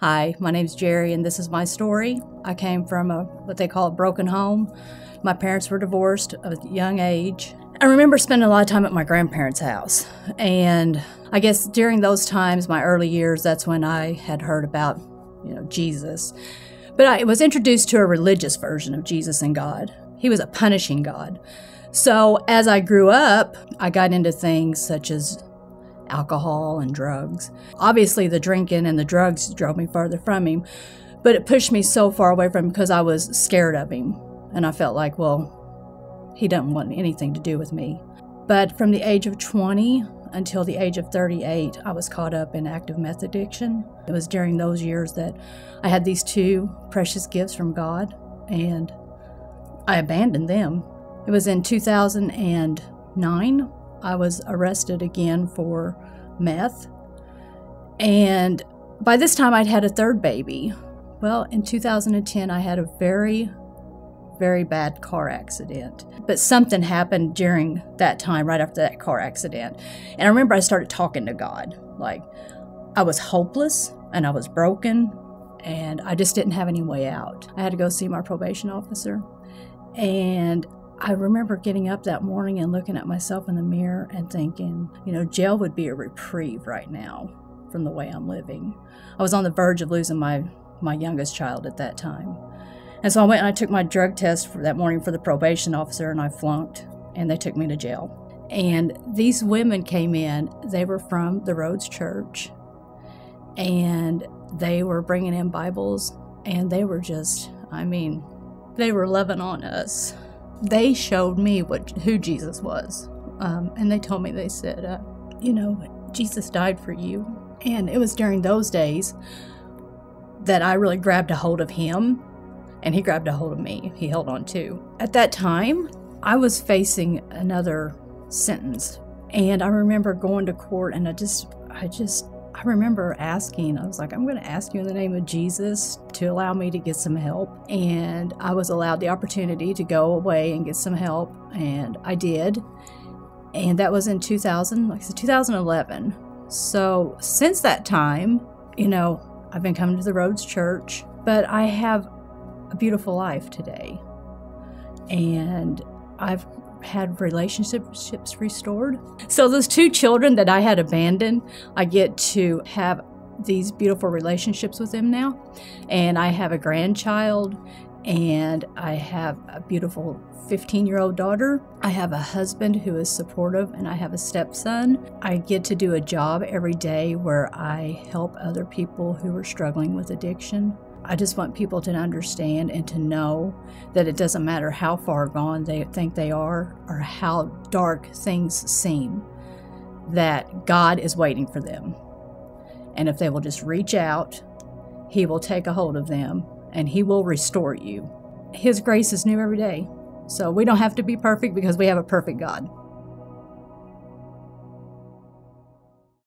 Hi, my name's Jerry, and this is my story. I came from what they call a broken home. My parents were divorced at a young age. I remember spending a lot of time at my grandparents' house, and I guess during those times, my early years, that's when I had heard about, Jesus. But I was introduced to a religious version of Jesus and God. He was a punishing God. So as I grew up, I got into things such as alcohol and drugs. Obviously, the drinking and the drugs drove me further from him, but it pushed me so far away from him because I was scared of him. And I felt like, well, he doesn't want anything to do with me. But from the age of 20 until the age of 38, I was caught up in active meth addiction. It was during those years that I had these two precious gifts from God, and I abandoned them. It was in 2009. I was arrested again for meth, and by this time I'd had a third baby. Well, in 2010 I had a very, very bad car accident, but something happened during that time, right after that car accident. And I remember I started talking to God. Like, I was hopeless and I was broken and I just didn't have any way out. I had to go see my probation officer, and I remember getting up that morning and looking at myself in the mirror and thinking, jail would be a reprieve right now from the way I'm living. I was on the verge of losing my youngest child at that time. And so I went and I took my drug test for that morning for the probation officer, and I flunked, and they took me to jail. And these women came in. They were from the Rhodes Church, and they were bringing in Bibles, and they were just, they were loving on us. They showed me who Jesus was, and they told me, they said, Jesus died for you. And it was during those days that I really grabbed a hold of him, and he grabbed a hold of me. He held on too. At that time, I was facing another sentence, and I remember going to court, and I remember asking, I was like, I'm going to ask you in the name of Jesus to allow me to get some help. And I was allowed the opportunity to go away and get some help, and I did. And that was in 2011. So since that time, I've been coming to the Rhodes Church, but I have a beautiful life today. And I've had relationships restored. So those two children that I had abandoned, I get to have these beautiful relationships with them now. And I have a grandchild, and I have a beautiful 15-year-old daughter. I have a husband who is supportive, and I have a stepson. I get to do a job every day where I help other people who are struggling with addiction. I just want people to understand and to know that it doesn't matter how far gone they think they are or how dark things seem, that God is waiting for them. And if they will just reach out, he will take a hold of them and he will restore you. His grace is new every day. So we don't have to be perfect because we have a perfect God.